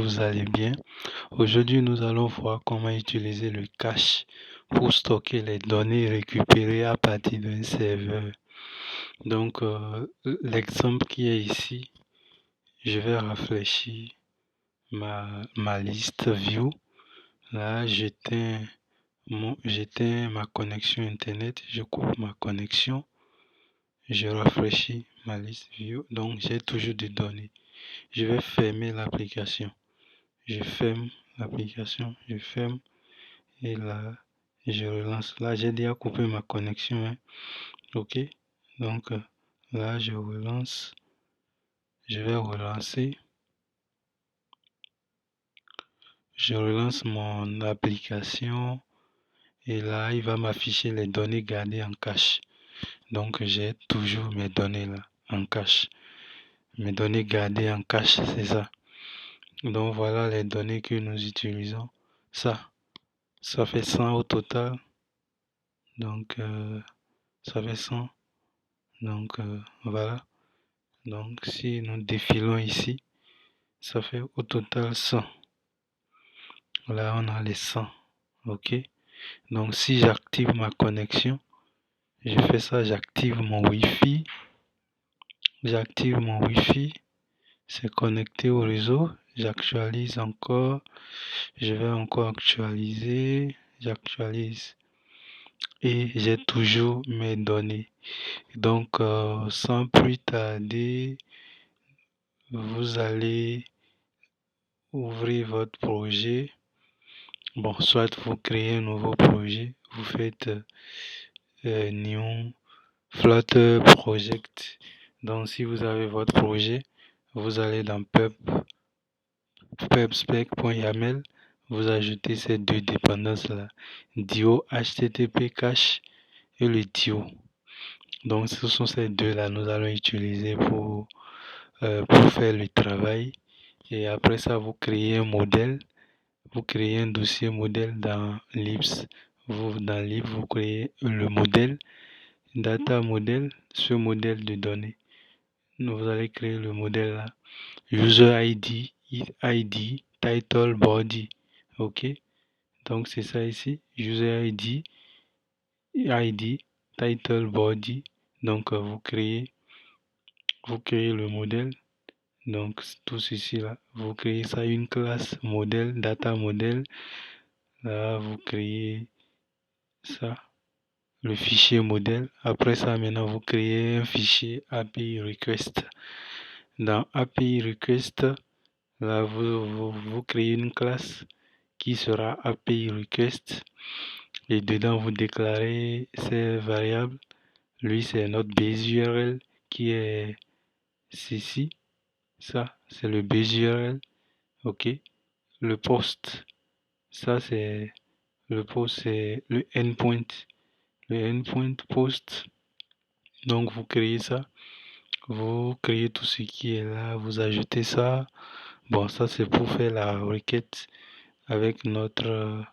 Vous allez bien. Aujourd'hui, nous allons voir comment utiliser le cache pour stocker les données récupérées à partir d'un serveur. Donc, l'exemple qui est ici, je vais rafraîchir ma liste view. Là, j'éteins ma connexion Internet, je coupe ma connexion, je rafraîchis ma liste view. Donc, j'ai toujours des données. Je vais fermer l'application. Je ferme l'application, je ferme et là, je relance. Là, j'ai déjà coupé ma connexion. Hein. Ok, donc là, je relance. Je vais relancer. Je relance mon application et là, il va m'afficher les données gardées en cache. Donc, j'ai toujours mes données là en cache. Mes données gardées en cache, c'est ça. Donc, voilà les données que nous utilisons. Ça fait 100 au total. Donc, ça fait 100. Donc, voilà. Donc, si nous défilons ici, ça fait au total 100. Là, on a les 100. OK. Donc, si j'active ma connexion, je fais ça, j'active mon Wi-Fi. J'active mon Wi-Fi. C'est connecté au réseau. J'actualise encore. Je vais encore actualiser. J'actualise. Et j'ai toujours mes données. Donc, sans plus tarder, vous allez ouvrir votre projet. Bon, soit vous créez un nouveau projet, vous faites New Flutter Project. Donc, si vous avez votre projet, vous allez dans pubspec.yaml, vous ajoutez ces deux dépendances-là, Dio HTTP Cache et le Dio. Donc, ce sont ces deux-là que nous allons utiliser pour faire le travail. Et après ça, vous créez un modèle. Vous créez un dossier modèle dans Libs. Dans Libs, vous créez le modèle, data model, ce modèle de données. Vous allez créer le modèle là. User ID, title, body. OK. Donc c'est ça ici. User ID, title, body. Donc vous créez le modèle. Donc tout ceci là. Vous créez ça une classe modèle, data modèle. Là, vous créez ça, le fichier modèle. Après ça, maintenant, vous créez un fichier API request. Dans API request, là, vous créez une classe qui sera API request. Et dedans, vous déclarez ces variables. Lui, c'est notre base URL qui est ceci. Ça, c'est le base URL. OK. Le post, ça, c'est le post, c'est le endpoint. Le endpoint post. Donc vous créez ça, vous créez tout ce qui est là, vous ajoutez ça. Bon, ça c'est pour faire la requête avec notre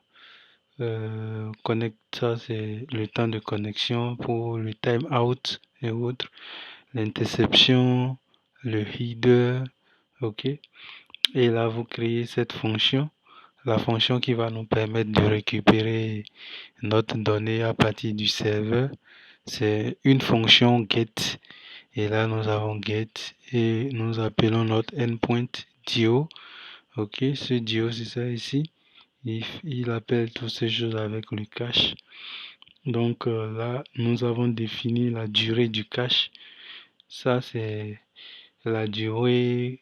connect. Ça c'est le temps de connexion pour le timeout et autres, l'interception, le header. OK. Et là vous créez cette fonction, la fonction qui va nous permettre de récupérer notre donnée à partir du serveur. C'est une fonction get. Et là, nous avons get et nous appelons notre endpoint dio. Ok, ce dio, c'est ça ici. Il appelle toutes ces choses avec le cache. Donc là, nous avons défini la durée du cache. Ça, c'est la durée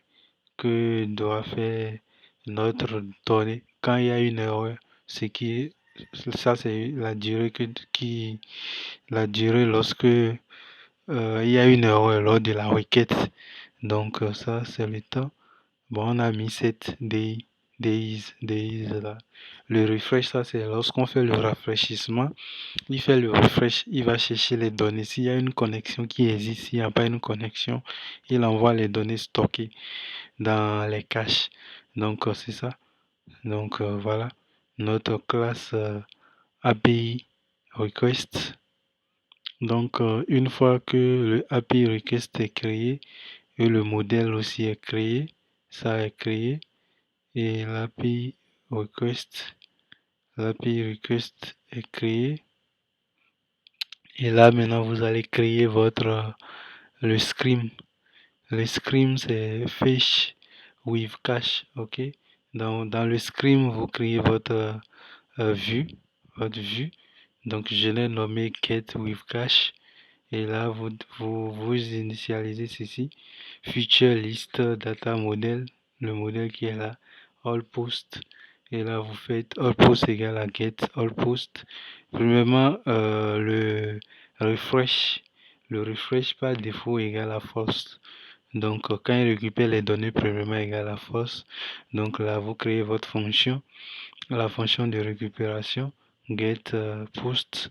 que doit faire notre donnée quand il y a une erreur. Ça, c'est la durée la durée lorsque il y a une erreur lors de la requête. Donc ça, c'est le temps. Bon, on a mis 7 days là. Le refresh, ça, c'est lorsqu'on fait le rafraîchissement. Il fait le refresh, il va chercher les données. S'il y a une connexion qui existe, s'il n'y a pas une connexion, il envoie les données stockées dans les caches. Donc, c'est ça. Donc, voilà. Notre classe API request. Donc, une fois que le API request est créé et le modèle aussi est créé, ça est créé, et l'API request. L'API request est créé. Et là, maintenant, vous allez créer le scream. Le scream, c'est Fish with Cache, ok? Dans le scream, vous créez vue, votre vue. Donc, je l'ai nommé Get with Cache. Et là, vous initialisez ceci. Feature list data model, le modèle qui est là. All post. Et là, vous faites all post égale à get all post. Premièrement, le refresh. Le refresh par défaut égale à false. Donc, quand il récupère les données, premièrement égale à false. Donc là, vous créez votre fonction. La fonction de récupération get post.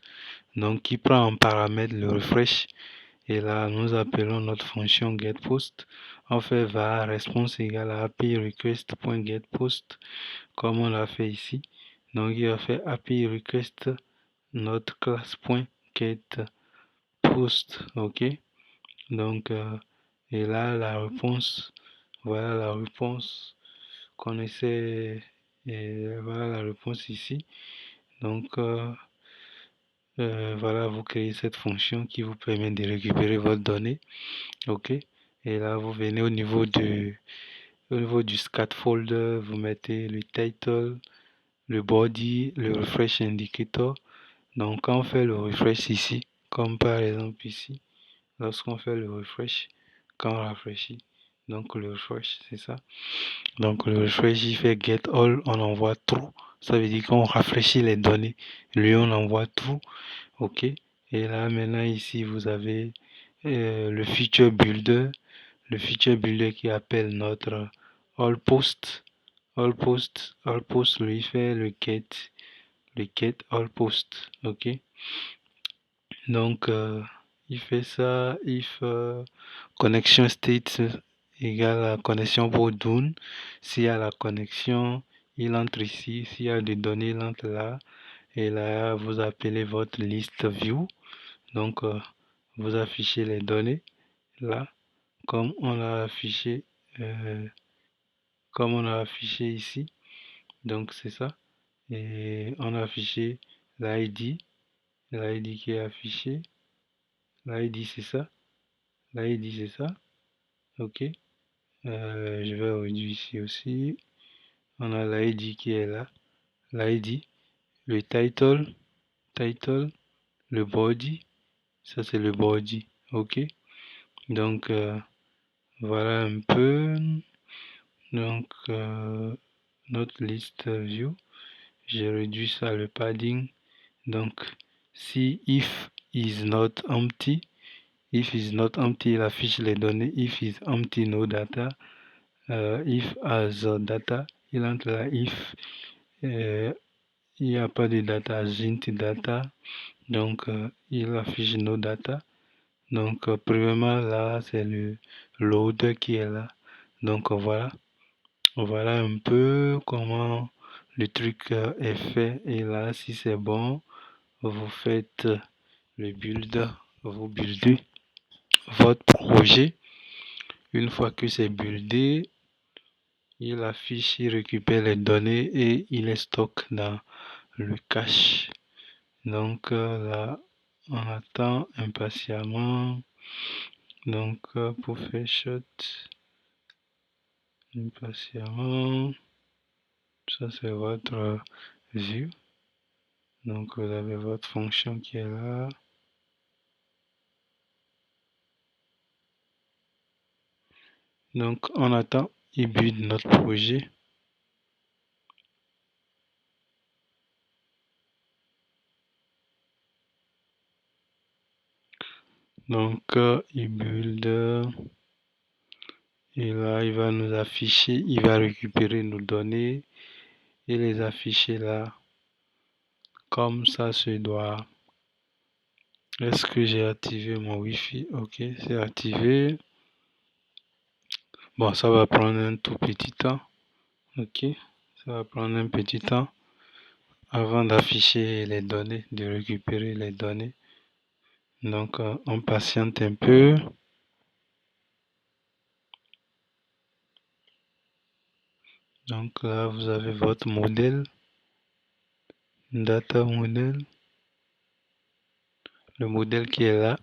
Donc, qui prend en paramètre le refresh. Et là, nous appelons notre fonction getPost. On fait var response égale à API request.getPost, comme on l'a fait ici. Donc, il va faire API request notre class.getPost. OK? Donc, et là, la réponse, voilà la réponse qu'on essaie. Et voilà la réponse ici. Donc, voilà, vous créez cette fonction qui vous permet de récupérer votre donnée. OK. Et là, vous venez au niveau du scaffolder, vous mettez le title, le body, le refresh indicator. Donc, quand on fait le refresh ici, comme par exemple ici, lorsqu'on fait le refresh, quand on rafraîchit, donc le refresh, c'est ça. Donc, le refresh, il fait get all, on envoie true. Ça veut dire qu'on rafraîchit les données. Lui, on envoie true. OK. Et là, maintenant, ici, vous avez le feature builder. Le feature builder qui appelle notre all post. All post lui fait le get all post. OK. Donc, il fait ça, if connection state égale à connexion pour done. S'il y a la connexion, il entre ici. S'il y a des données, il entre là. Et là, vous appelez votre list view. Donc, vous affichez les données là, comme on a affiché, euh, comme on a affiché ici. Donc, c'est ça. Et on a affiché l'ID, l'ID qui est affiché. L'ID, c'est ça. L'ID, c'est ça. OK. Je vais réduire ici aussi. On a l'ID qui est là. L'ID, le title, le body. Ça, c'est le body. OK. Donc, voilà un peu. Donc, notre liste view. J'ai réduit ça le padding. Donc, si if is not empty, if is not empty, il affiche les données. If is empty, no data. If as data, il entre là. If il n'y a pas de data, int data. Donc, il affiche no data. Donc, premièrement, là, c'est le loader qui est là. Donc, voilà. Voilà un peu comment le truc est fait. Et là, si c'est bon, vous faites le build, vous buildez votre projet. Une fois que c'est buildé, il affiche, il récupère les données et il les stocke dans le cache. Donc là, on attend impatiemment. Donc pour faire shot, impatiemment, ça c'est votre view. Donc vous avez votre fonction qui est là. Donc on attend, il build notre projet. Donc il build et là il va nous afficher, il va récupérer nos données et les afficher là comme ça se doit. Est-ce que j'ai activé mon Wi-Fi? Ok, c'est activé. Bon, ça va prendre un tout petit temps. Ok, ça va prendre un petit temps avant d'afficher les données, de récupérer les données. Donc, on patiente un peu. Donc là, vous avez votre modèle, data model, le modèle qui est là.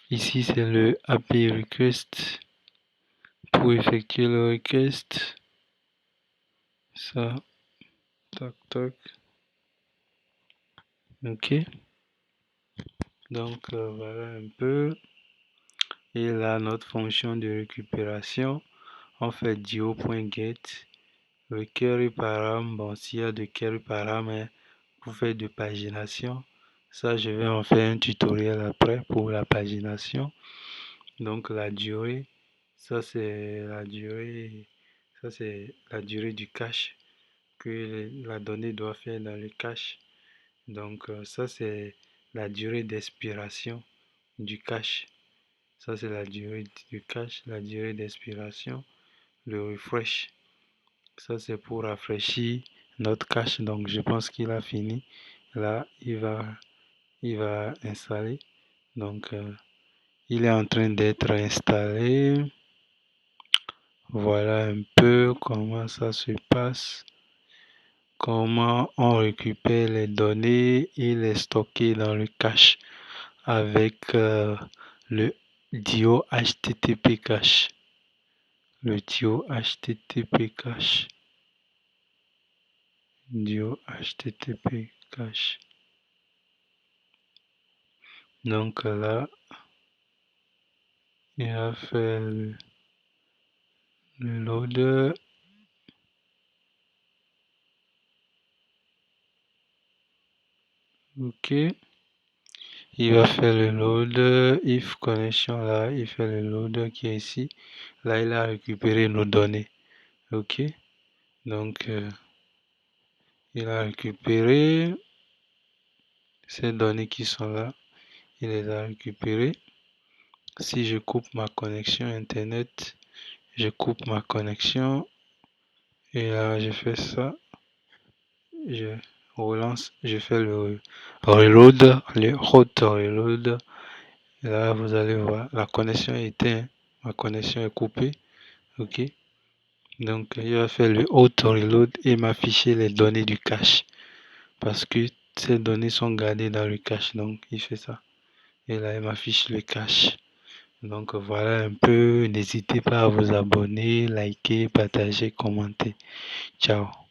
Ici, c'est le API request pour effectuer le request. Ça, tac, tac. Ok. Donc voilà un peu. Et là, notre fonction de récupération, on fait dio.get, le query param. Bon, s'il y a de query param, hein, pour faire de pagination. Ça, je vais en faire un tutoriel après pour la pagination. Donc la durée, ça c'est la durée, ça c'est la durée du cache que la donnée doit faire dans le cache. Donc ça c'est la durée d'expiration du cache. Ça c'est la durée du cache, la durée d'expiration. Le refresh, ça c'est pour rafraîchir notre cache. Donc je pense qu'il a fini. Là il va installer. Donc il est en train d'être installé. Voilà un peu comment ça se passe, comment on récupère les données et les stocker dans le cache avec le Dio HTTP cache. Le Dio HTTP cache. Dio HTTP cache. Donc là, il a fait le loader. Ok. Il va faire le loader, if connection là, il fait le loader qui est ici. Là, il a récupéré nos données. Ok. Donc, il a récupéré ces données qui sont là. Il les a récupérées. Si je coupe ma connexion Internet, je coupe ma connexion. Et là, je fais ça. Je relance, je fais le reload, le hot reload. Et là, vous allez voir, la connexion est éteinte. Ma connexion est coupée. Ok. Donc, il va faire le auto reload et m'afficher les données du cache. Parce que ces données sont gardées dans le cache. Donc, il fait ça. Et là, il m'affiche le cache. Donc, voilà un peu. N'hésitez pas à vous abonner, liker, partager, commenter. Ciao.